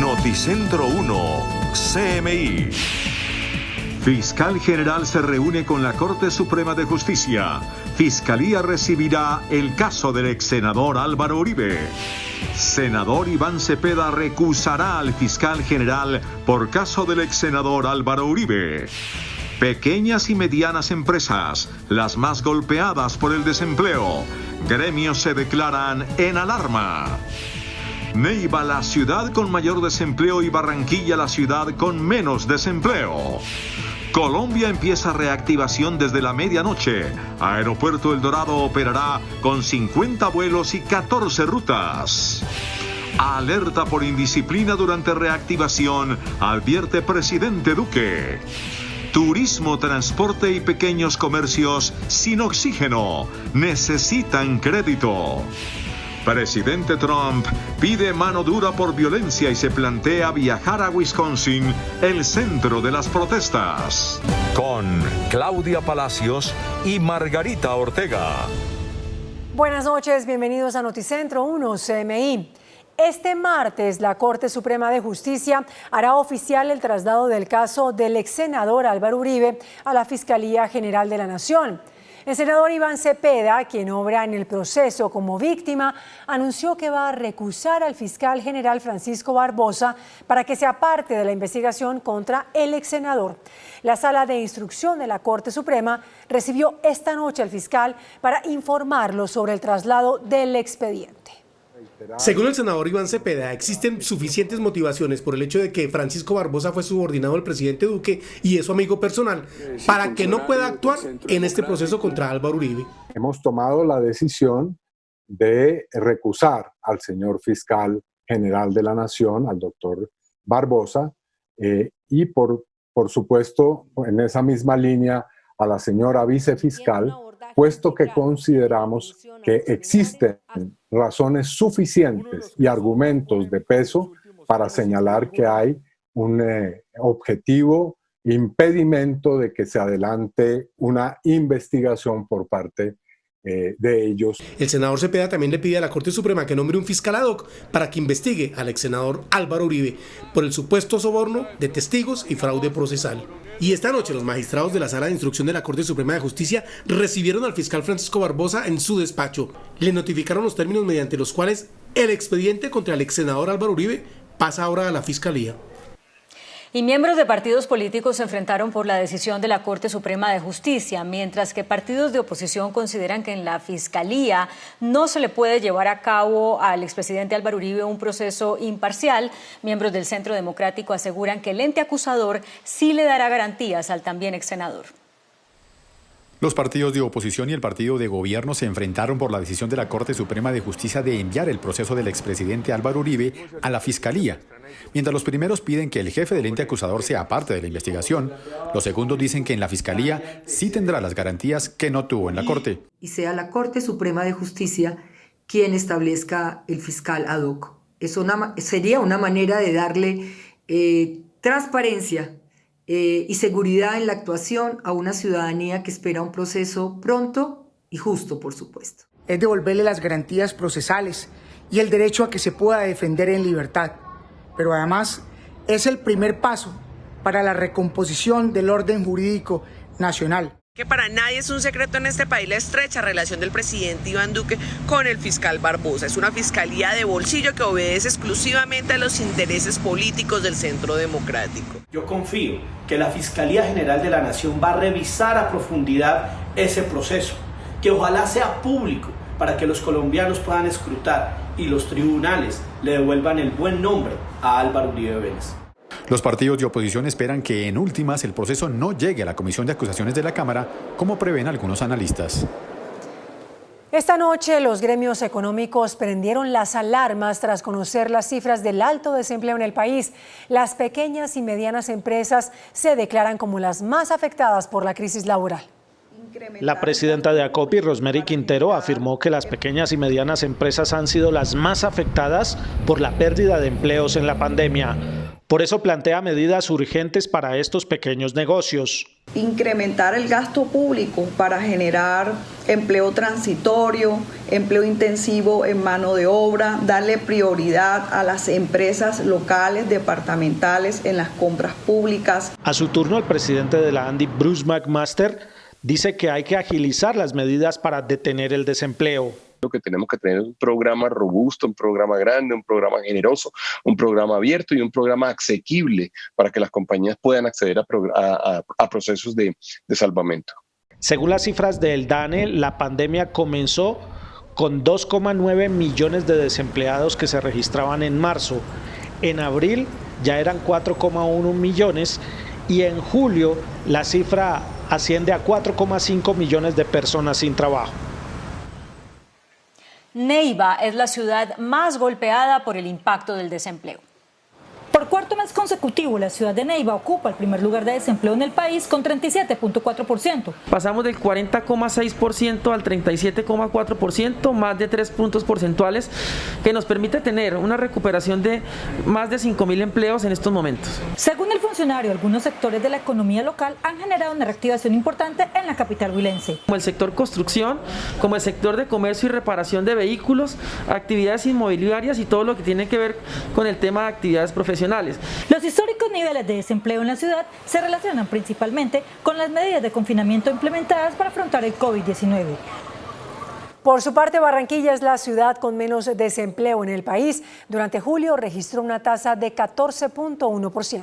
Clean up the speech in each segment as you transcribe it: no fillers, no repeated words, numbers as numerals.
Noticentro 1, CMI. Fiscal General se reúne con la Corte Suprema de Justicia. Fiscalía recibirá el caso del ex senador Álvaro Uribe. Senador Iván Cepeda recusará al fiscal general por caso del ex senador Álvaro Uribe. Pequeñas y medianas empresas, las más golpeadas por el desempleo. Gremios se declaran en alarma. Neiva, la ciudad con mayor desempleo, y Barranquilla, la ciudad con menos desempleo. Colombia empieza reactivación desde la medianoche. Aeropuerto El Dorado operará con 50 vuelos y 14 rutas. Alerta por indisciplina durante reactivación, advierte presidente Duque. Turismo, transporte y pequeños comercios sin oxígeno necesitan crédito. Presidente Trump pide mano dura por violencia y se plantea viajar a Wisconsin, el centro de las protestas. Con Claudia Palacios y Margarita Ortega. Buenas noches, bienvenidos a Noticentro 1 CMI. Este martes, la Corte Suprema de Justicia hará oficial el traslado del caso del ex senador Álvaro Uribe a la Fiscalía General de la Nación. El senador Iván Cepeda, quien obra en el proceso como víctima, anunció que va a recusar al fiscal general Francisco Barbosa para que sea parte de la investigación contra el ex senador. La Sala de Instrucción de la Corte Suprema recibió esta noche al fiscal para informarlo sobre el traslado del expediente. Según el senador Iván Cepeda, existen suficientes motivaciones por el hecho de que Francisco Barbosa fue subordinado al presidente Duque y es su amigo personal para que no pueda actuar en este proceso contra Álvaro Uribe. Hemos tomado la decisión de recusar al señor fiscal general de la Nación, al doctor Barbosa, y por supuesto, en esa misma línea, a la señora vicefiscal, puesto que consideramos que existen razones suficientes y argumentos de peso para señalar que hay un objetivo impedimento de que se adelante una investigación por parte de ellos. El senador Cepeda también le pide a la Corte Suprema que nombre un fiscal ad hoc para que investigue al ex senador Álvaro Uribe por el supuesto soborno de testigos y fraude procesal. Y esta noche los magistrados de la Sala de Instrucción de la Corte Suprema de Justicia recibieron al fiscal Francisco Barbosa en su despacho. Le notificaron los términos mediante los cuales el expediente contra el ex senador Álvaro Uribe pasa ahora a la Fiscalía. Y miembros de partidos políticos se enfrentaron por la decisión de la Corte Suprema de Justicia, mientras que partidos de oposición consideran que en la Fiscalía no se le puede llevar a cabo al expresidente Álvaro Uribe un proceso imparcial. Miembros del Centro Democrático aseguran que el ente acusador sí le dará garantías al también ex senador. Los partidos de oposición y el partido de gobierno se enfrentaron por la decisión de la Corte Suprema de Justicia de enviar el proceso del expresidente Álvaro Uribe a la Fiscalía. Mientras los primeros piden que el jefe del ente acusador sea parte de la investigación, los segundos dicen que en la Fiscalía sí tendrá las garantías que no tuvo en la Corte. Y sea la Corte Suprema de Justicia quien establezca el fiscal ad hoc. Eso sería una manera de darle transparencia y seguridad en la actuación a una ciudadanía que espera un proceso pronto y justo, por supuesto. Es devolverle las garantías procesales y el derecho a que se pueda defender en libertad, pero además es el primer paso para la recomposición del orden jurídico nacional. Que para nadie es un secreto en este país la estrecha relación del presidente Iván Duque con el fiscal Barbosa. Es una fiscalía de bolsillo que obedece exclusivamente a los intereses políticos del Centro Democrático. Yo confío que la Fiscalía General de la Nación va a revisar a profundidad ese proceso, que ojalá sea público para que los colombianos puedan escrutar y los tribunales le devuelvan el buen nombre a Álvaro Uribe Vélez. Los partidos de oposición esperan que en últimas el proceso no llegue a la Comisión de Acusaciones de la Cámara, como prevén algunos analistas. Esta noche los gremios económicos prendieron las alarmas tras conocer las cifras del alto desempleo en el país. Las pequeñas y medianas empresas se declaran como las más afectadas por la crisis laboral. La presidenta de ACOPI, Rosemary Quintero, afirmó que las pequeñas y medianas empresas han sido las más afectadas por la pérdida de empleos en la pandemia. Por eso plantea medidas urgentes para estos pequeños negocios. Incrementar el gasto público para generar empleo transitorio, empleo intensivo en mano de obra, darle prioridad a las empresas locales, departamentales en las compras públicas. A su turno, el presidente de la ANDI, Bruce McMaster, dice que hay que agilizar las medidas para detener el desempleo. Lo que tenemos que tener es un programa robusto, un programa grande, un programa generoso, un programa abierto y un programa asequible para que las compañías puedan acceder a procesos de salvamento. Según las cifras del DANE, la pandemia comenzó con 2,9 millones de desempleados que se registraban en marzo. En abril ya eran 4,1 millones y en julio la cifra asciende a 4,5 millones de personas sin trabajo. Neiva es la ciudad más golpeada por el impacto del desempleo. Por cuarto mes consecutivo, la ciudad de Neiva ocupa el primer lugar de desempleo en el país con 37,4%. Pasamos del 40,6% al 37,4%, más de 3 puntos porcentuales, que nos permite tener una recuperación de más de 5.000 empleos en estos momentos. Según el funcionario, algunos sectores de la economía local han generado una reactivación importante en la capital huilense. Como el sector construcción, como el sector de comercio y reparación de vehículos, actividades inmobiliarias y todo lo que tiene que ver con el tema de actividades profesionales. Los históricos niveles de desempleo en la ciudad se relacionan principalmente con las medidas de confinamiento implementadas para afrontar el COVID-19. Por su parte, Barranquilla es la ciudad con menos desempleo en el país. Durante julio registró una tasa de 14,1%.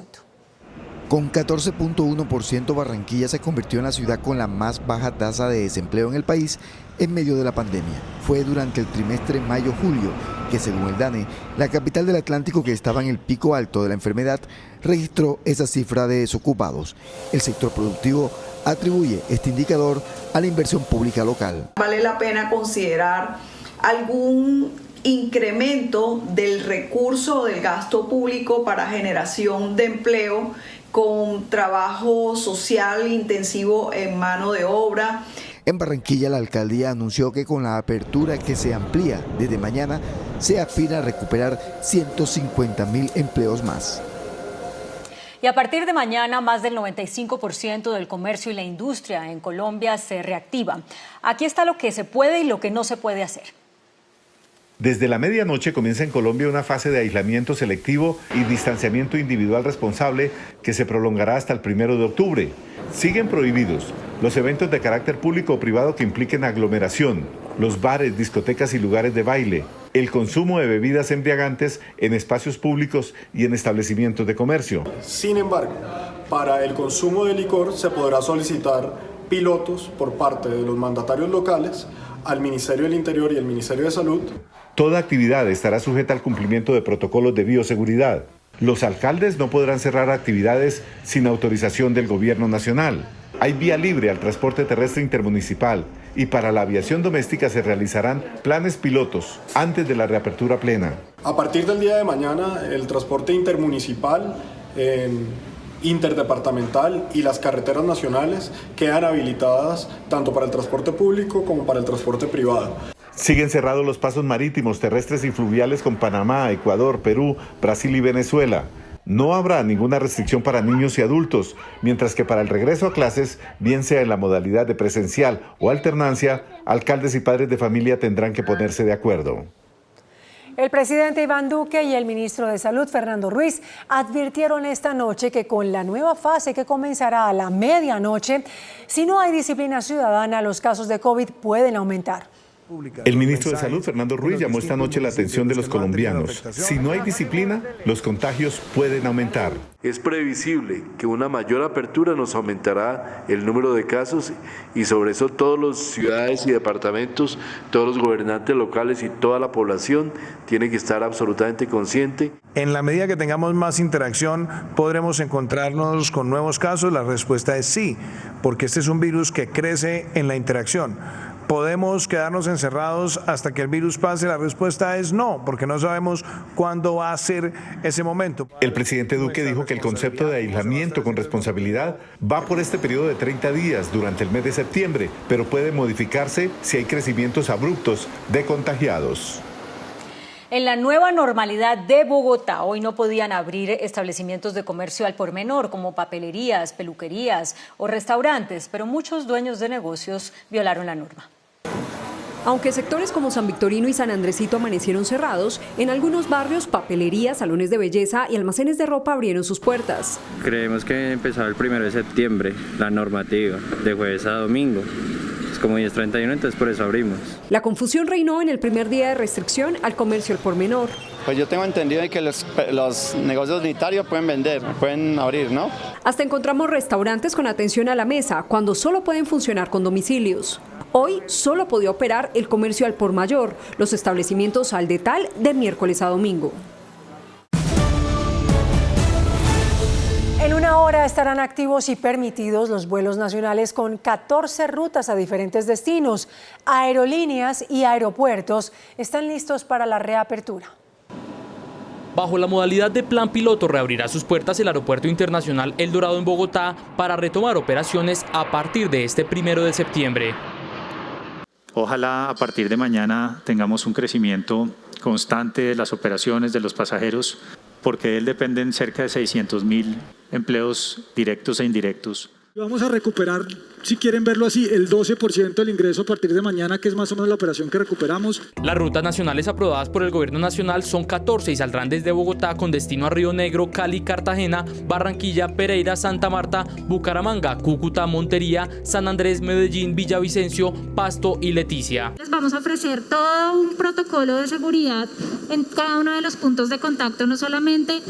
Con 14,1%, Barranquilla se convirtió en la ciudad con la más baja tasa de desempleo en el país en medio de la pandemia. Fue durante el trimestre mayo-julio que, según el DANE, la capital del Atlántico, que estaba en el pico alto de la enfermedad, registró esa cifra de desocupados. El sector productivo atribuye este indicador a la inversión pública local. Vale la pena considerar algún incremento del recurso del gasto público para generación de empleo con trabajo social intensivo en mano de obra. En Barranquilla, la alcaldía anunció que con la apertura que se amplía desde mañana, se aspira a recuperar 150.000 empleos más. Y a partir de mañana, más del 95% del comercio y la industria en Colombia se reactiva. Aquí está lo que se puede y lo que no se puede hacer. Desde la medianoche comienza en Colombia una fase de aislamiento selectivo y distanciamiento individual responsable que se prolongará hasta el 1 de octubre. Siguen prohibidos los eventos de carácter público o privado que impliquen aglomeración, los bares, discotecas y lugares de baile, el consumo de bebidas embriagantes en espacios públicos y en establecimientos de comercio. Sin embargo, para el consumo de licor se podrá solicitar pilotos por parte de los mandatarios locales al Ministerio del Interior y al Ministerio de Salud. Toda actividad estará sujeta al cumplimiento de protocolos de bioseguridad. Los alcaldes no podrán cerrar actividades sin autorización del gobierno nacional. Hay vía libre al transporte terrestre intermunicipal y para la aviación doméstica se realizarán planes pilotos antes de la reapertura plena. A partir del día de mañana, el transporte intermunicipal, interdepartamental y las carreteras nacionales quedan habilitadas tanto para el transporte público como para el transporte privado. Siguen cerrados los pasos marítimos, terrestres y fluviales con Panamá, Ecuador, Perú, Brasil y Venezuela. No habrá ninguna restricción para niños y adultos, mientras que para el regreso a clases, bien sea en la modalidad de presencial o alternancia, alcaldes y padres de familia tendrán que ponerse de acuerdo. El presidente Iván Duque y el ministro de Salud, Fernando Ruiz, advirtieron esta noche que con la nueva fase que comenzará a la medianoche, si no hay disciplina ciudadana, los casos de COVID pueden aumentar. El ministro de Salud, Fernando Ruiz, llamó esta noche la atención de los colombianos. Si no hay disciplina, los contagios pueden aumentar. Es previsible que una mayor apertura nos aumentará el número de casos y sobre eso todas las ciudades y departamentos, todos los gobernantes locales y toda la población tiene que estar absolutamente consciente. En la medida que tengamos más interacción, ¿podremos encontrarnos con nuevos casos? La respuesta es sí, porque este es un virus que crece en la interacción. ¿Podemos quedarnos encerrados hasta que el virus pase? La respuesta es no, porque no sabemos cuándo va a ser ese momento. El presidente Duque dijo que el concepto de aislamiento con responsabilidad va por este periodo de 30 días durante el mes de septiembre, pero puede modificarse si hay crecimientos abruptos de contagiados. En la nueva normalidad de Bogotá, hoy no podían abrir establecimientos de comercio al por menor, como papelerías, peluquerías o restaurantes, pero muchos dueños de negocios violaron la norma. Aunque sectores como San Victorino y San Andresito amanecieron cerrados, en algunos barrios papelerías, salones de belleza y almacenes de ropa abrieron sus puertas. Creemos que empezaba el 1 de septiembre la normativa, de jueves a domingo. Es como 10:31, entonces por eso abrimos. La confusión reinó en el primer día de restricción al comercio al por menor. Pues yo tengo entendido de que los negocios unitarios pueden vender, pueden abrir, ¿no? Hasta encontramos restaurantes con atención a la mesa, cuando solo pueden funcionar con domicilios. Hoy solo podía operar el comercio al por mayor, los establecimientos al detal de miércoles a domingo. En una hora estarán activos y permitidos los vuelos nacionales con 14 rutas a diferentes destinos. Aerolíneas y aeropuertos están listos para la reapertura. Bajo la modalidad de plan piloto reabrirá sus puertas el Aeropuerto Internacional El Dorado en Bogotá para retomar operaciones a partir de este 1 de septiembre. Ojalá a partir de mañana tengamos un crecimiento constante de las operaciones de los pasajeros, porque de él dependen cerca de 600.000 empleos directos e indirectos. Vamos a recuperar, si quieren verlo así, el 12% del ingreso a partir de mañana, que es más o menos la operación que recuperamos. Las rutas nacionales aprobadas por el gobierno nacional son 14 y saldrán desde Bogotá con destino a Río Negro, Cali, Cartagena, Barranquilla, Pereira, Santa Marta, Bucaramanga, Cúcuta, Montería, San Andrés, Medellín, Villavicencio, Pasto y Leticia. Les vamos a ofrecer todo un protocolo de seguridad en cada uno de los puntos de contacto, no solamente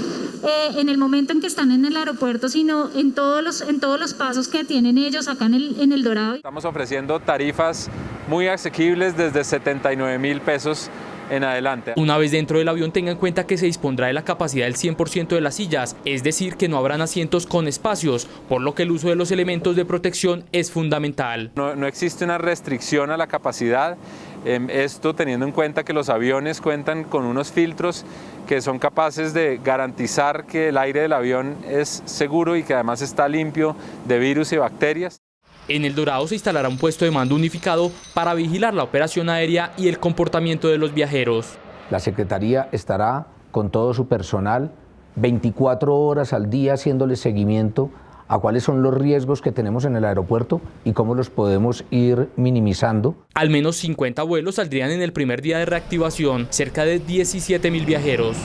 en el momento en que están en el aeropuerto, sino en todos los pasos que tienen ellos acá en el Dorado. Estamos ofreciendo tarifas muy asequibles desde 79.000 pesos en adelante. Una vez dentro del avión, tenga en cuenta que se dispondrá de la capacidad del 100% de las sillas, es decir, que no habrán asientos con espacios, por lo que el uso de los elementos de protección es fundamental. No existe una restricción a la capacidad, esto teniendo en cuenta que los aviones cuentan con unos filtros que son capaces de garantizar que el aire del avión es seguro y que además está limpio de virus y bacterias. En El Dorado se instalará un puesto de mando unificado para vigilar la operación aérea y el comportamiento de los viajeros. La Secretaría estará con todo su personal 24 horas al día haciéndole seguimiento a cuáles son los riesgos que tenemos en el aeropuerto y cómo los podemos ir minimizando. Al menos 50 vuelos saldrían en el primer día de reactivación, cerca de 17.000 viajeros.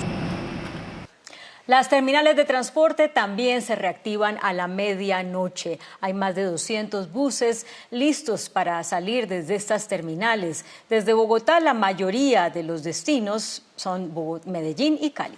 Las terminales de transporte también se reactivan a la medianoche. Hay más de 200 buses listos para salir desde estas terminales. Desde Bogotá, la mayoría de los destinos son Medellín y Cali.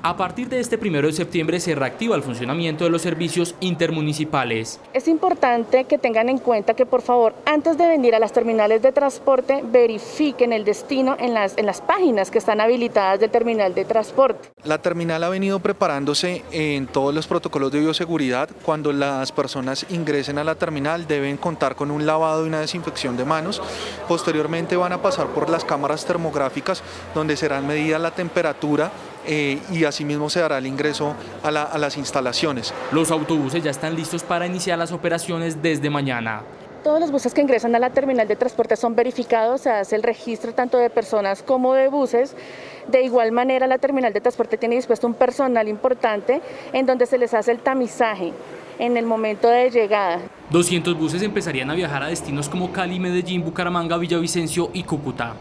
A partir de este 1 de septiembre se reactiva el funcionamiento de los servicios intermunicipales. Es importante que tengan en cuenta que, por favor, antes de venir a las terminales de transporte, verifiquen el destino en las páginas que están habilitadas del terminal de transporte. La terminal ha venido preparándose en todos los protocolos de bioseguridad. Cuando las personas ingresen a la terminal deben contar con un lavado y una desinfección de manos. Posteriormente van a pasar por las cámaras termográficas donde será medida la temperatura y asimismo se dará el ingreso a las instalaciones. Los autobuses ya están listos para iniciar las operaciones desde mañana. Todos los buses que ingresan a la terminal de transporte son verificados, se hace el registro tanto de personas como de buses. De igual manera, la terminal de transporte tiene dispuesto un personal importante en donde se les hace el tamizaje en el momento de llegada. 200 buses empezarían a viajar a destinos como Cali, Medellín, Bucaramanga, Villavicencio y Cúcuta.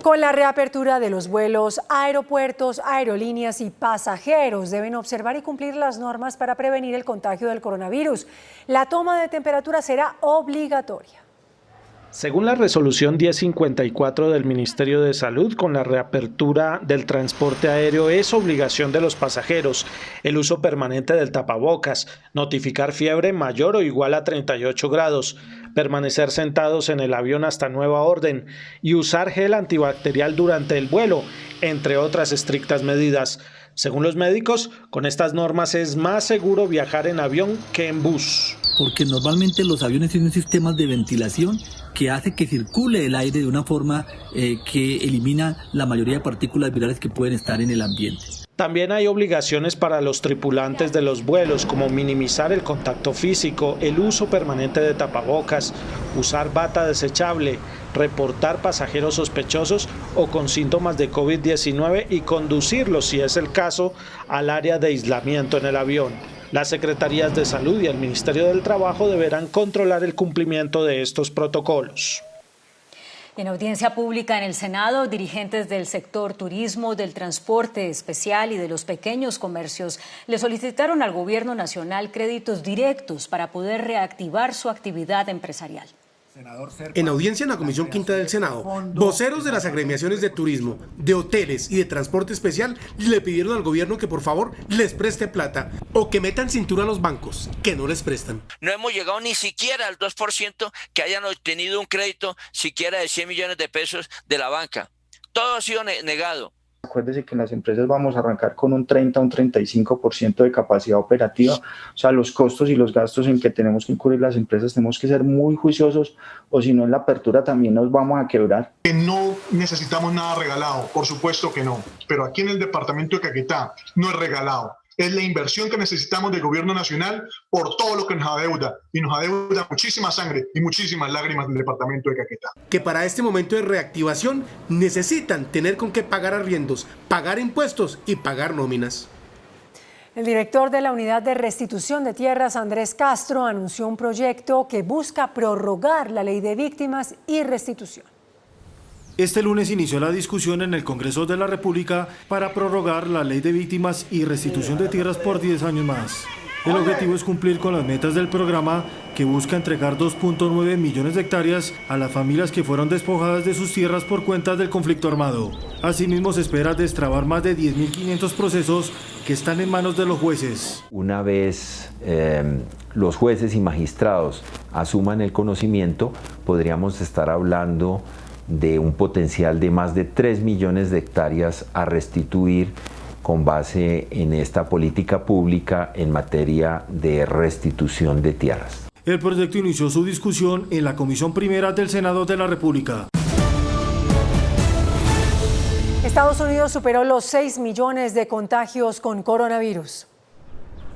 Con la reapertura de los vuelos, aeropuertos, aerolíneas y pasajeros deben observar y cumplir las normas para prevenir el contagio del coronavirus. La toma de temperatura será obligatoria. Según la resolución 1054 del Ministerio de Salud, con la reapertura del transporte aéreo es obligación de los pasajeros el uso permanente del tapabocas, notificar fiebre mayor o igual a 38 grados, permanecer sentados en el avión hasta nueva orden y usar gel antibacterial durante el vuelo, entre otras estrictas medidas. Según los médicos, con estas normas es más seguro viajar en avión que en bus. Porque normalmente los aviones tienen sistemas de ventilación que hace que circule el aire de una forma que elimina la mayoría de partículas virales que pueden estar en el ambiente. También hay obligaciones para los tripulantes de los vuelos, como minimizar el contacto físico, el uso permanente de tapabocas, usar bata desechable, reportar pasajeros sospechosos o con síntomas de COVID-19 y conducirlos, si es el caso, al área de aislamiento en el avión. Las Secretarías de Salud y el Ministerio del Trabajo deberán controlar el cumplimiento de estos protocolos. En audiencia pública en el Senado, dirigentes del sector turismo, del transporte especial y de los pequeños comercios le solicitaron al gobierno nacional créditos directos para poder reactivar su actividad empresarial. En audiencia en la Comisión Quinta del Senado, voceros de las agremiaciones de turismo, de hoteles y de transporte especial le pidieron al gobierno que por favor les preste plata o que metan cintura a los bancos, que no les prestan. No hemos llegado ni siquiera al 2% que hayan obtenido un crédito siquiera de 100 millones de pesos de la banca. Todo ha sido negado. Acuérdese que en las empresas vamos a arrancar con un 30 a un 35% de capacidad operativa. O sea, los costos y los gastos en que tenemos que incurrir las empresas tenemos que ser muy juiciosos, o si no en la apertura también nos vamos a quebrar. Que no necesitamos nada regalado, por supuesto que no, pero aquí en el departamento de Caquetá no es regalado. Es la inversión que necesitamos del gobierno nacional por todo lo que nos adeuda, y nos adeuda muchísima sangre y muchísimas lágrimas del departamento de Caquetá. Que para este momento de reactivación necesitan tener con qué pagar arriendos, pagar impuestos y pagar nóminas. El director de la Unidad de Restitución de Tierras, Andrés Castro, anunció un proyecto que busca prorrogar la Ley de Víctimas y Restitución. Este lunes inició la discusión en el Congreso de la República para prorrogar la Ley de Víctimas y Restitución de Tierras por 10 años más. El objetivo es cumplir con las metas del programa, que busca entregar 2.9 millones de hectáreas a las familias que fueron despojadas de sus tierras por cuenta del conflicto armado. Asimismo, se espera destrabar más de 10.500 procesos que están en manos de los jueces. Una vez los jueces y magistrados asuman el conocimiento, podríamos estar hablando de un potencial de más de 3 millones de hectáreas a restituir con base en esta política pública en materia de restitución de tierras. El proyecto inició su discusión en la Comisión Primera del Senado de la República. Estados Unidos superó los 6 millones de contagios con coronavirus.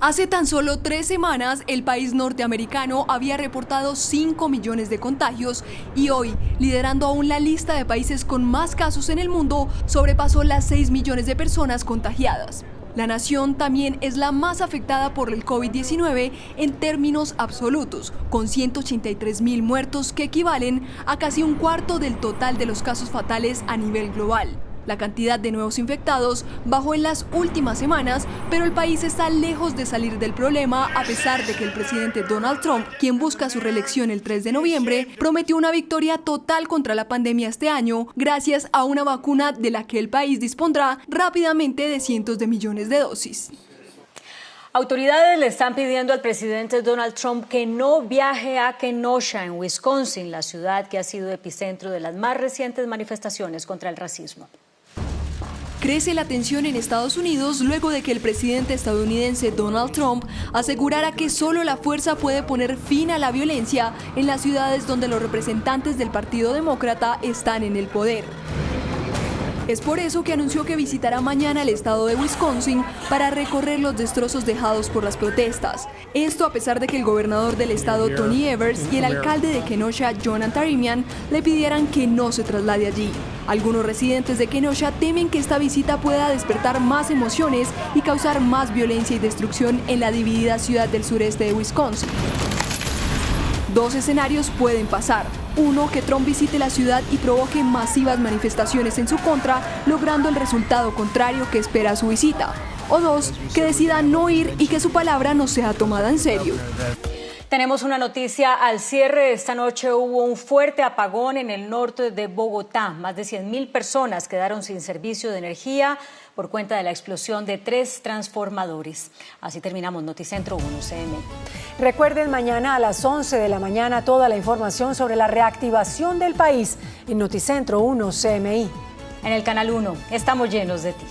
Hace tan solo 3 semanas, el país norteamericano había reportado 5 millones de contagios y hoy, liderando aún la lista de países con más casos en el mundo, sobrepasó las 6 millones de personas contagiadas. La nación también es la más afectada por el COVID-19 en términos absolutos, con 183.000 muertos que equivalen a casi un cuarto del total de los casos fatales a nivel global. La cantidad de nuevos infectados bajó en las últimas semanas, pero el país está lejos de salir del problema a pesar de que el presidente Donald Trump, quien busca su reelección el 3 de noviembre, prometió una victoria total contra la pandemia este año gracias a una vacuna de la que el país dispondrá rápidamente de cientos de millones de dosis. Autoridades le están pidiendo al presidente Donald Trump que no viaje a Kenosha, en Wisconsin, la ciudad que ha sido epicentro de las más recientes manifestaciones contra el racismo. Crece la tensión en Estados Unidos luego de que el presidente estadounidense Donald Trump asegurara que solo la fuerza puede poner fin a la violencia en las ciudades donde los representantes del Partido Demócrata están en el poder. Es por eso que anunció que visitará mañana el estado de Wisconsin para recorrer los destrozos dejados por las protestas. Esto a pesar de que el gobernador del estado, Tony Evers, y el alcalde de Kenosha, John Antarimian, le pidieran que no se traslade allí. Algunos residentes de Kenosha temen que esta visita pueda despertar más emociones y causar más violencia y destrucción en la dividida ciudad del sureste de Wisconsin. 2 escenarios pueden pasar. 1, que Trump visite la ciudad y provoque masivas manifestaciones en su contra, logrando el resultado contrario que espera su visita. O 2, que decida no ir y que su palabra no sea tomada en serio. Tenemos una noticia al cierre. Esta noche hubo un fuerte apagón en el norte de Bogotá. Más de 100.000 personas quedaron sin servicio de energía por cuenta de la explosión de 3 transformadores. Así terminamos Noticentro 1 CMI. Recuerden mañana a las 11 de la mañana toda la información sobre la reactivación del país en Noticentro 1 CMI. En el Canal 1 estamos llenos de ti.